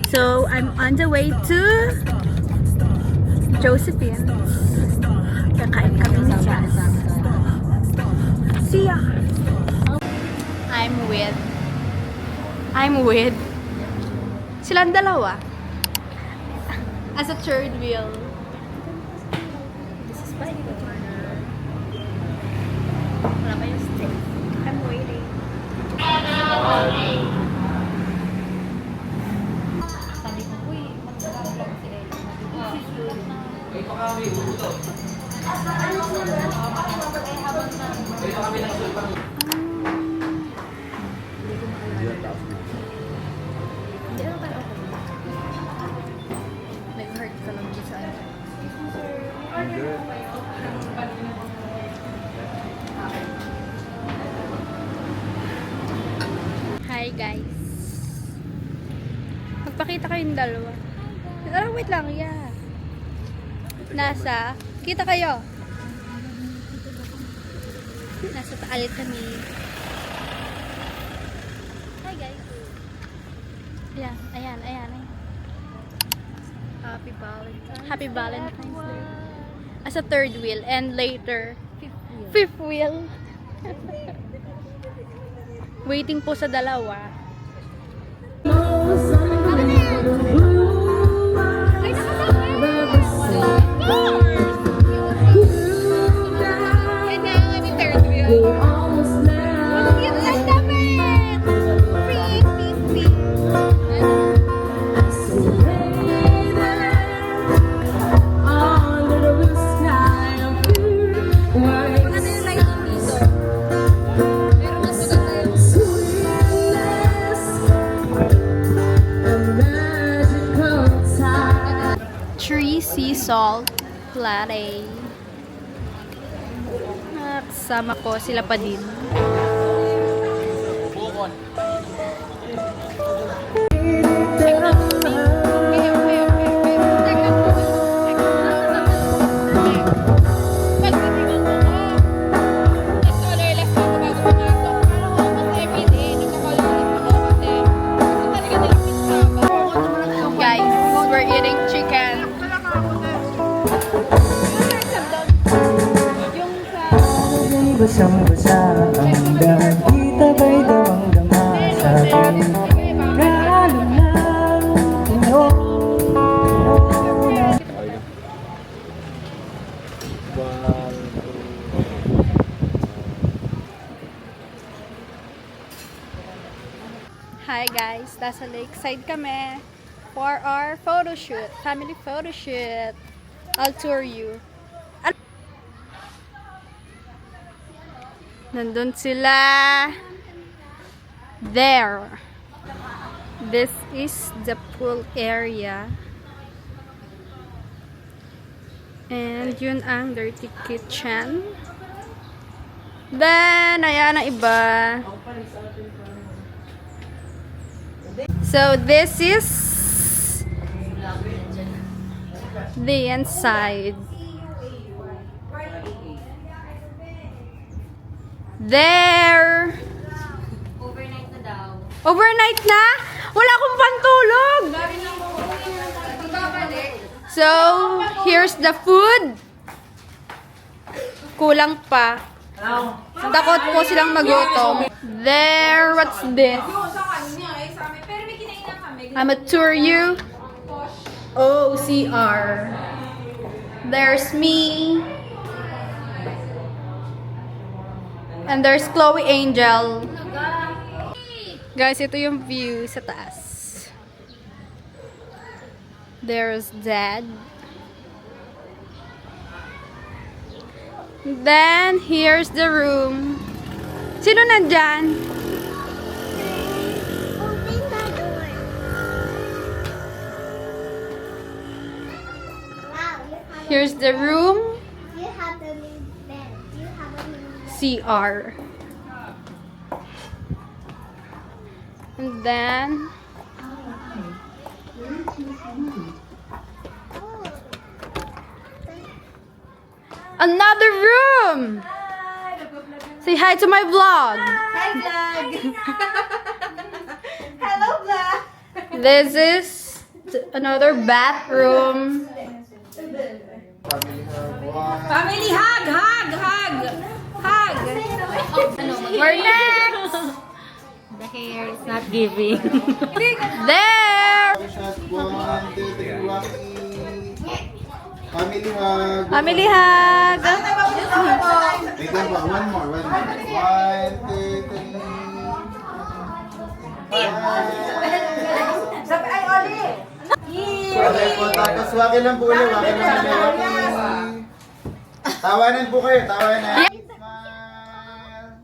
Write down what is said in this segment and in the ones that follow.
So, I'm on the way to Josephine's. Kakain kami ni Jazz. See ya! I'm with silang dalawa as a third wheel. This is by the corner. Wala pa yung stick. I'm waiting. Sabi ko, uy, mag-vlog si nag-hurt ka lang dyan sa Hi guys. Magpakita kayong dalawa. Wait lang, yeah. Kita kayo. Nasa Taal kami. Hi guys. Ayan. Happy Valentine's Day. As a third wheel and later fifth wheel. Waiting po sa dalawa. Sea salt latte. Kasama ko sila pa din. Guys, we're eating chicken. Basang-basa ang dahil kita ba'y damang-dama sa akin. Lalo lang inyo. Hi guys, nasa lakeside kami for our photo shoot, family photo shoot. I'll tour you. Nandun sila. There. This is the pool area. And yun ang dirty kitchen. Then, ayan ang iba. So, this is the inside. There! Overnight na daw. Overnight na? Wala akong pantulog! So, here's the food. Kulang pa. Takot po silang magutom. There, what's this? I'm a tour you. OCR. There's me. And there's Chloe Angel. Guys, ito yung view sa taas. There's Dad. Then, here's the room. Sino nandyan? Open the door. Wow, Here's the room. you have the new bed. You have a new bed. CR. And then, another room! Say hi to my vlog! Hi, vlog! Hello, vlog! This is Another bathroom. Family hug, hug, hug. Hug. We're next. The hair is not giving. There. One, two, three, Rocky. Family hug. Family hug. Wait lang pa. One more. One, two, three. Okay po. Tapos waki lang po ulit. Waki lang ulit. Tawanan po kayo. Tawanan. Smile.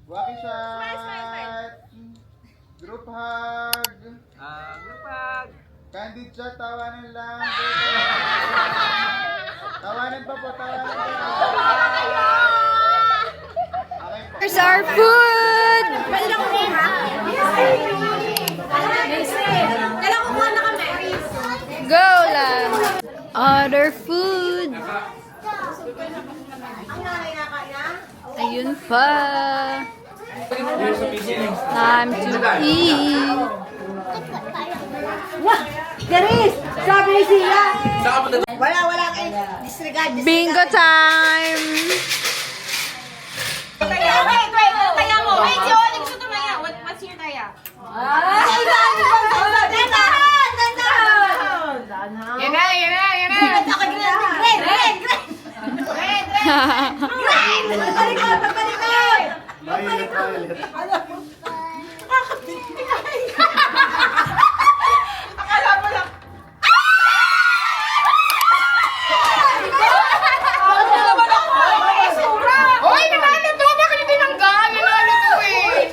Waki shot. Group hug. Group hug. Candid chat. Tawanan lang. Tawanan pa po. Tawanan pa. Okay po. Here's our food. Pwede na kumuha? Kailan kumuha na kami? Go lang. Other food. Ayun pa. Time to eat. Garis! Sabi ni Sia! Wala kayo. Disregard. Bingo time. Taya, wait. Taya mo. Wait, si Oli gusto tumaya. What's your taya? Dandahan! Yan na! Green! Violet. Akala mo lang. Hoy, nanalo to! Bakit hindi tinanggal? Nanalo to eh!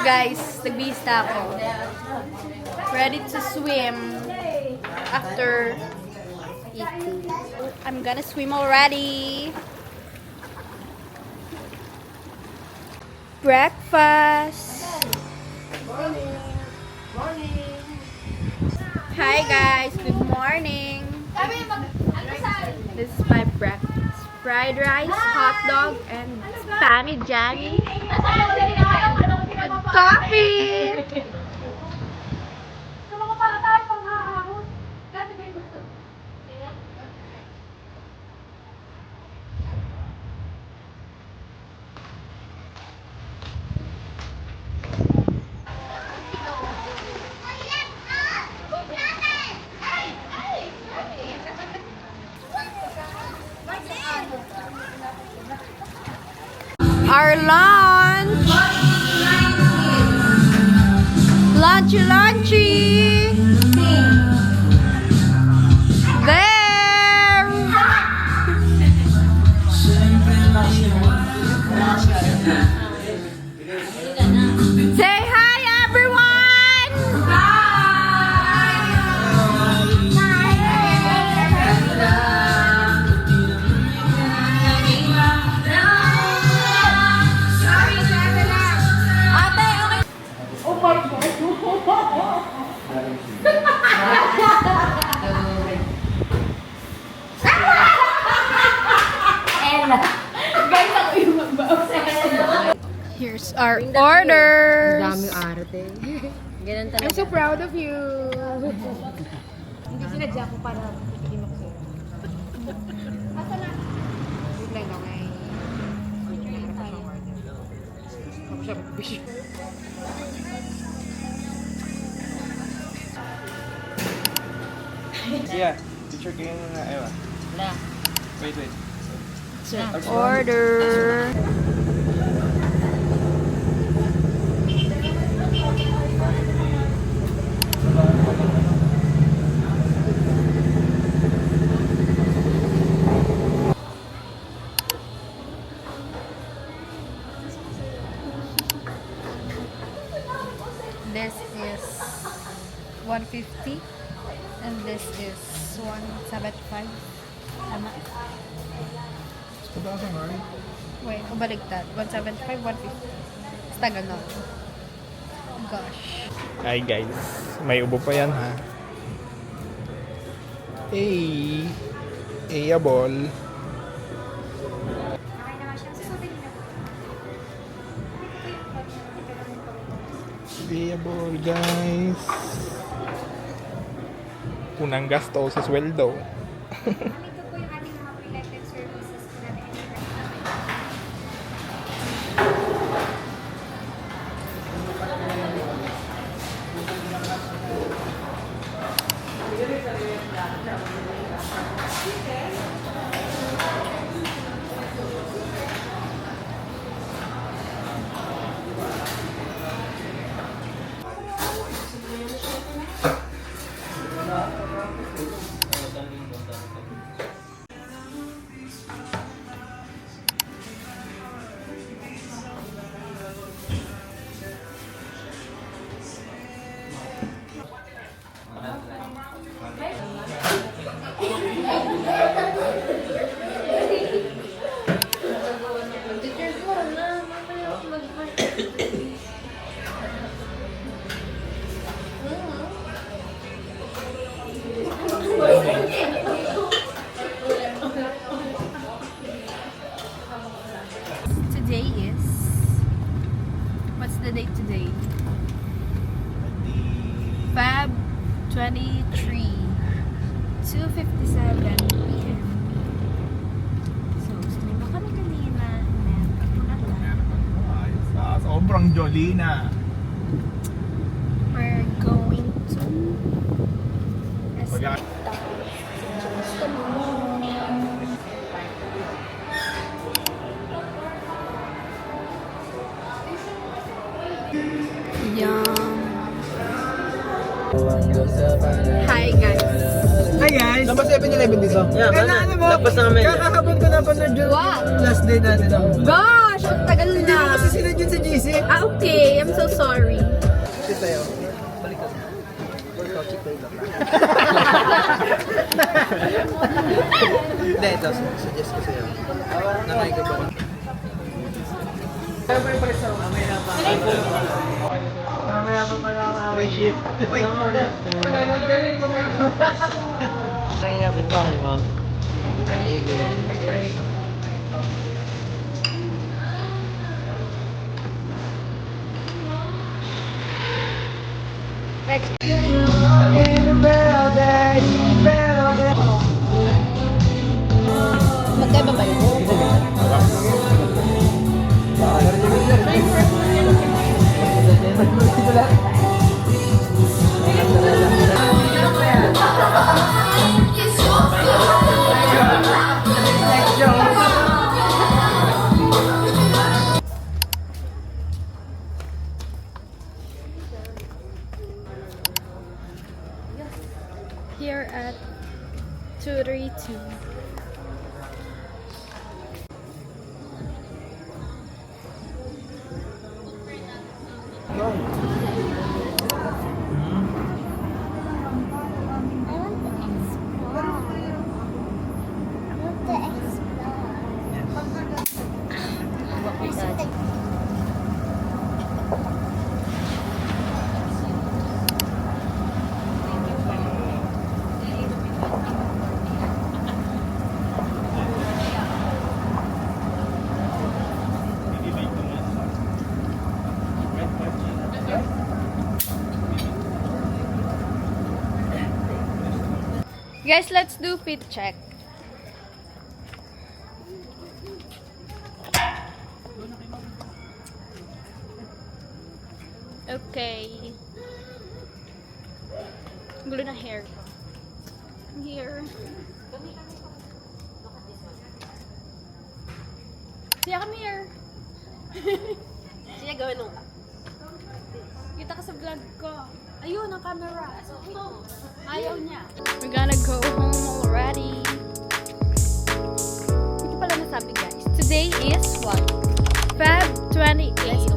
Guys, nagbihista ako. Ready to swim after eating. I'm gonna swim already. Breakfast. Hi guys, good morning. This is my breakfast. Fried rice, hot dog, and spammy jaggy. And coffee. Our lunch. Lunchy. There. Say hi, everyone. Here's our order. arte. Ganun talaga. I'm so proud of you. Hindi sinadya ko para hindi makuha. Asa na? Wait lang daw ngay. Ako siya mag-wish. Yeah, picture kayo na Ewa. Wala. Wait. Order. This is 150 and this is 175. Tama? Wait, kabaligtad. 175, 150. Basta ganon. Gosh. Ay guys, may ubo pa yan ha. Hey, Ayabol. Ayabol guys. Unang gasto sa sweldo. Ito po yung ating mga related services po natin. Today is... What's the date today? Feb 23. 2:57 p.m. So, stream ako kami kanina. Sobrang jolly na. We're going to... Hi guys. Hi guys! Number 7-Eleven dito. Yeah, Kailangan mo, kakahabol ko na pa na Wow. last day natin. Gosh, ang tagal Hindi mo na. kasi sila dyan sa GC. Ah, okay. I'm so sorry. Ito sa'yo. Balik ka. Workout, check ko lang. Hindi, ito. Suggest ko sa'yo. Nakay ko ba? Mamaya pa pala ako may shift. Kaya ba mo? Magkaiba ba yun? Here at 232. Guys, let's do fit check. Okay. Gulo na hair ko. Here. Siya, come here. Siya, gawin nung. Kita ka sa vlog ko. Ayun, ang camera. Ayaw niya. We're gonna go home already. Hindi ko pala nasabi guys. Today is what? Feb 28.